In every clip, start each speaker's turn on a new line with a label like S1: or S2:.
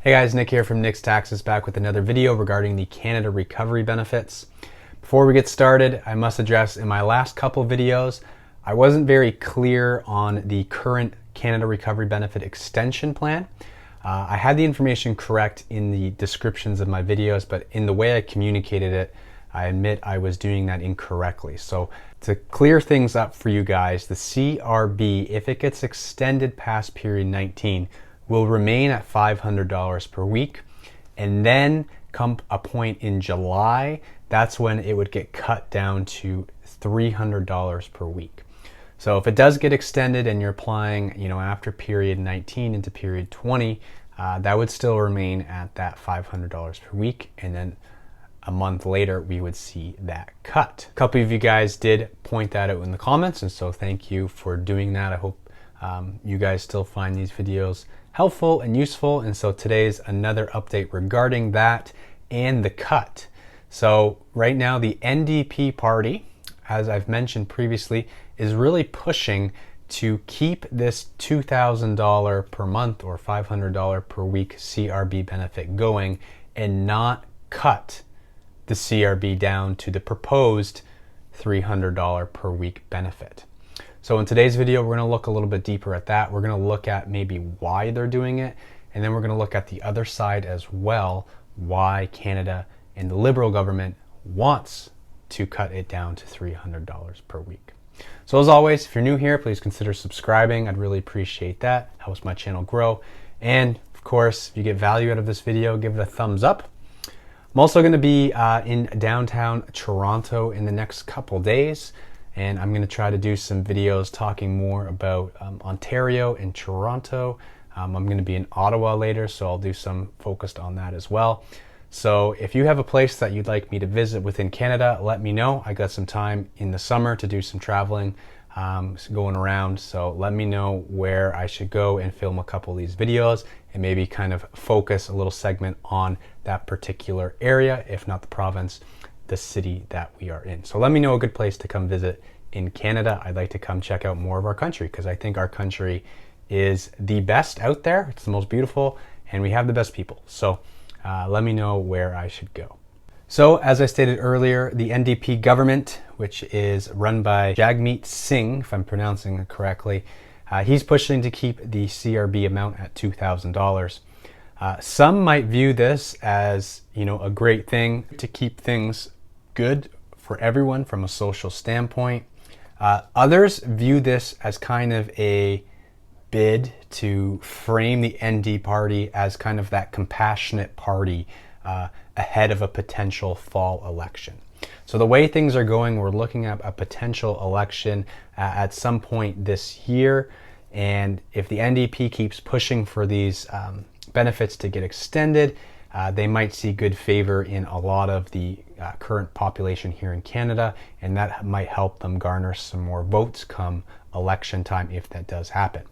S1: Hey guys, Nick here from Nick's Taxes, back with another video regarding the Canada Recovery Benefits. Before we get started, I must address in my last couple videos, I wasn't very clear on the current Canada Recovery Benefit extension plan. I had the information correct in the descriptions of my videos, but in the way I communicated it, I admit I was doing that incorrectly. So to clear things up for you guys, the CRB, if it gets extended past period 19, will remain at $500 per week. And then come a point in July, that's when it would get cut down to $300 per week. So if it does get extended and you're applying, after period 19 into period 20, that would still remain at that $500 per week. And then a month later, we would see that cut. A couple of you guys did point that out in the comments, and so thank you for doing that. I hope you guys still find these videos helpful and useful. And so today's another update regarding that and the cut. So right now, the NDP party, as I've mentioned previously, is really pushing to keep this $2,000 per month or $500 per week CRB benefit going and not cut the CRB down to the proposed $300 per week benefit. So in today's video, we're going to look a little bit deeper at that. We're going to look at maybe why they're doing it, and then we're going to look at the other side as well, why Canada and the Liberal government wants to cut it down to $300 per week. So as always, if you're new here, please consider subscribing. I'd really appreciate that. It helps my channel grow. And of course, if you get value out of this video, give it a thumbs up. I'm also going to be in downtown Toronto in the next couple days, and I'm going to try to do some videos talking more about Ontario and Toronto. I'm going to be in Ottawa later, so I'll do some focused on that as well. So if you have a place that you'd like me to visit within Canada, let me know. I got some time in the summer to do some traveling, going around. So let me know where I should go and film a couple of these videos and maybe kind of focus a little segment on that particular area, if not the province, the city that we are in. So let me know a good place to come visit in Canada. I'd like to come check out more of our country because I think our country is the best out there. It's the most beautiful and we have the best people. So let me know where I should go. So as I stated earlier, the NDP government, which is run by Jagmeet Singh, if I'm pronouncing it correctly, he's pushing to keep the CRB amount at $2,000. Some might view this as, a great thing to keep things good for everyone from a social standpoint. Others view this as kind of a bid to frame the ND party as kind of that compassionate party ahead of a potential fall election. So the way things are going, we're looking at a potential election at some point this year. And if the NDP keeps pushing for these benefits to get extended, they might see good favor in a lot of the current population here in Canada, and that might help them garner some more votes come election time if that does happen.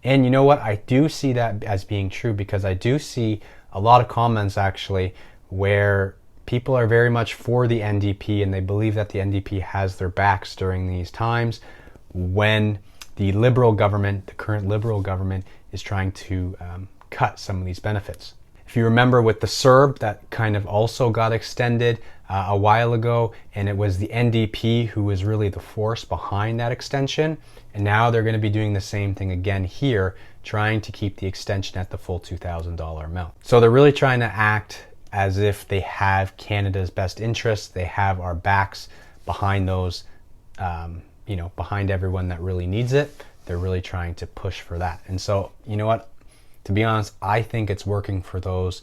S1: And you know what? I do see that as being true because I do see a lot of comments actually where people are very much for the NDP and they believe that the NDP has their backs during these times when the Liberal government, the current Liberal government, is trying to cut some of these benefits. If you remember with the CRB, that kind of also got extended a while ago, and it was the NDP who was really the force behind that extension. And now they're going to be doing the same thing again here, trying to keep the extension at the full $2,000 amount. So they're really trying to act as if they have Canada's best interests. They have our backs behind those, behind everyone that really needs it. They're really trying to push for that. And so, you know what? To be honest, I think it's working for those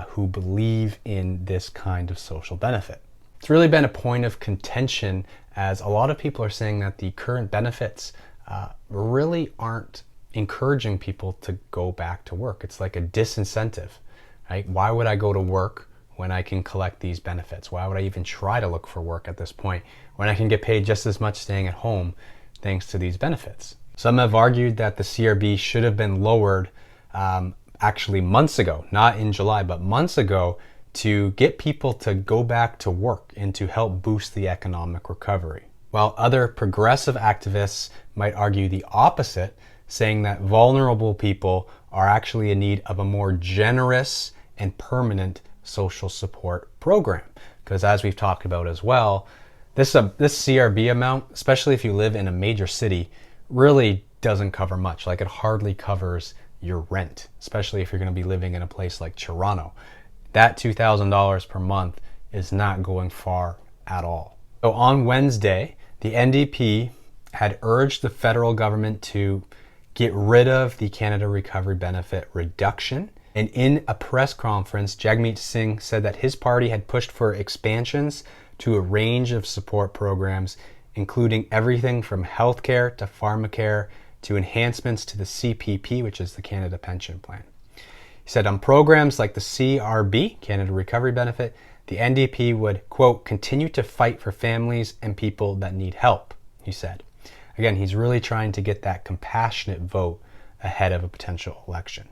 S1: who believe in this kind of social benefit. It's really been a point of contention as a lot of people are saying that the current benefits really aren't encouraging people to go back to work. It's like a disincentive, right? Why would I go to work when I can collect these benefits? Why would I even try to look for work at this point when I can get paid just as much staying at home thanks to these benefits? Some have argued that the CRB should have been lowered actually months ago, not in July, but months ago, to get people to go back to work and to help boost the economic recovery. While other progressive activists might argue the opposite, saying that vulnerable people are actually in need of a more generous and permanent social support program. Because as we've talked about as well, this CRB amount, especially if you live in a major city, really doesn't cover much. Like, it hardly covers your rent, especially if you're going to be living in a place like Toronto. That $2,000 per month is not going far at all. So on Wednesday, the NDP had urged the federal government to get rid of the Canada Recovery Benefit reduction. And in a press conference, Jagmeet Singh said that his party had pushed for expansions to a range of support programs, including everything from healthcare to pharmacare to enhancements to the CPP, which is the Canada Pension Plan. He said on programs like the CRB, Canada Recovery Benefit, the NDP would, quote, continue to fight for families and people that need help, he said. Again, he's really trying to get that compassionate vote ahead of a potential election.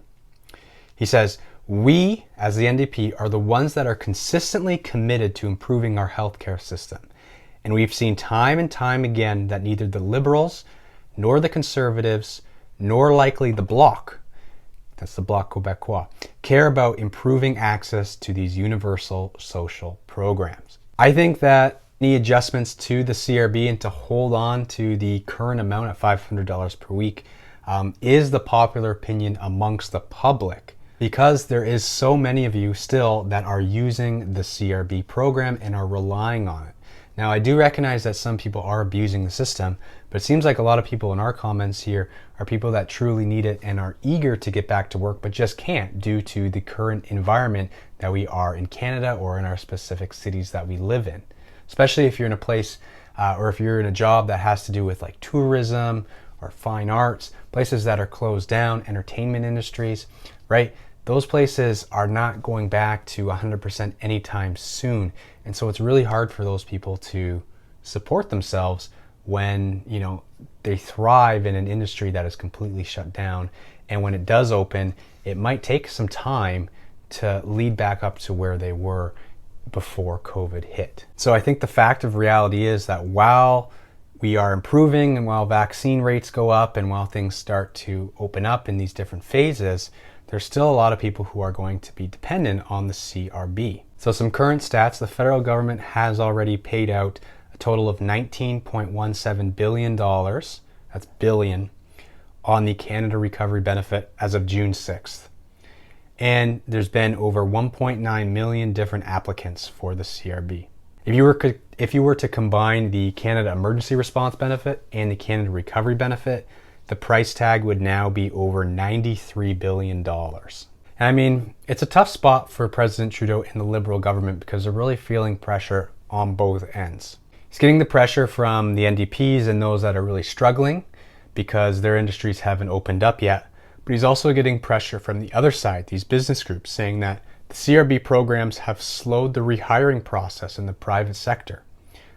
S1: He says, we, as the NDP, are the ones that are consistently committed to improving our healthcare system. And we've seen time and time again that neither the Liberals, nor the Conservatives, nor likely the Bloc, that's the Bloc Québécois, care about improving access to these universal social programs. I think that any adjustments to the CRB and to hold on to the current amount at $500 per week is the popular opinion amongst the public, because there is so many of you still that are using the CRB program and are relying on it. Now, I do recognize that some people are abusing the system, but it seems like a lot of people in our comments here are people that truly need it and are eager to get back to work, but just can't due to the current environment that we are in Canada or in our specific cities that we live in. Especially if you're in a place or if you're in a job that has to do with like tourism or fine arts, places that are closed down, entertainment industries, right? Those places are not going back to 100% anytime soon. And so it's really hard for those people to support themselves when, you know, they thrive in an industry that is completely shut down. And when it does open, it might take some time to lead back up to where they were before COVID hit. So I think the fact of reality is that while we are improving and while vaccine rates go up and while things start to open up in these different phases, there's still a lot of people who are going to be dependent on the CRB. So some current stats, the federal government has already paid out a total of $19.17 billion, that's billion, on the Canada Recovery Benefit as of June 6th. And there's been over 1.9 million different applicants for the CRB. If you were to combine the Canada Emergency Response Benefit and the Canada Recovery Benefit, the price tag would now be over $93 billion. And I mean, it's a tough spot for President Trudeau and the Liberal government because they're really feeling pressure on both ends. He's getting the pressure from the NDPs and those that are really struggling because their industries haven't opened up yet. But he's also getting pressure from the other side, these business groups, saying that the CRB programs have slowed the rehiring process in the private sector,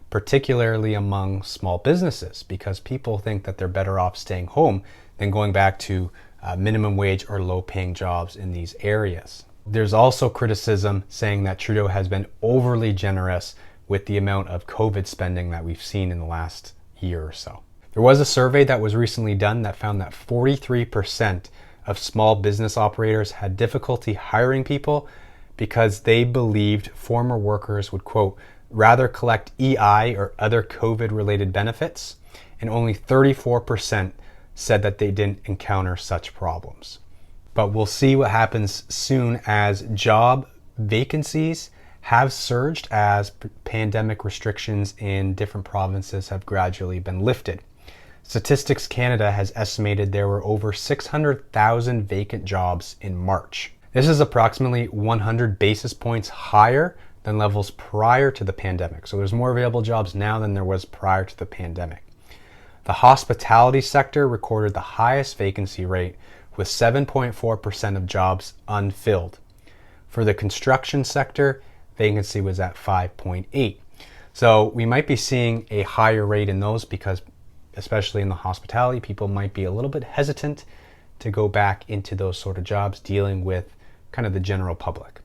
S1: particularly among small businesses, because people think that they're better off staying home than going back to minimum wage or low-paying jobs in these areas. There's also criticism saying that Trudeau has been overly generous with the amount of COVID spending that we've seen in the last year or so. There was a survey that was recently done that found that 43% of small business operators had difficulty hiring people because they believed former workers would, quote, rather collect EI or other COVID-related benefits, and only 34% said that they didn't encounter such problems. But we'll see what happens soon as job vacancies have surged as pandemic restrictions in different provinces have gradually been lifted. Statistics Canada has estimated there were over 600,000 vacant jobs in March. This is approximately 100 basis points higher than levels prior to the pandemic. So there's more available jobs now than there was prior to the pandemic. The hospitality sector recorded the highest vacancy rate with 7.4% of jobs unfilled. For the construction sector, vacancy was at 5.8%. So we might be seeing a higher rate in those because, especially in the hospitality, people might be a little bit hesitant to go back into those sort of jobs dealing with kind of the general public.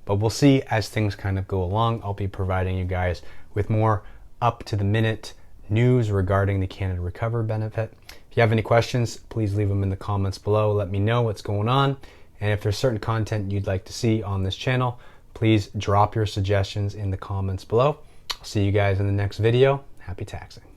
S1: But we'll see as things kind of go along. I'll be providing you guys with more up-to-the-minute news regarding the Canada Recovery Benefit. If If you have any questions, please leave them in the comments below. Let me know what's going on. And if there's certain content you'd like to see on this channel, please drop your suggestions in the comments below. I'll see you guys in the next video. Happy taxing.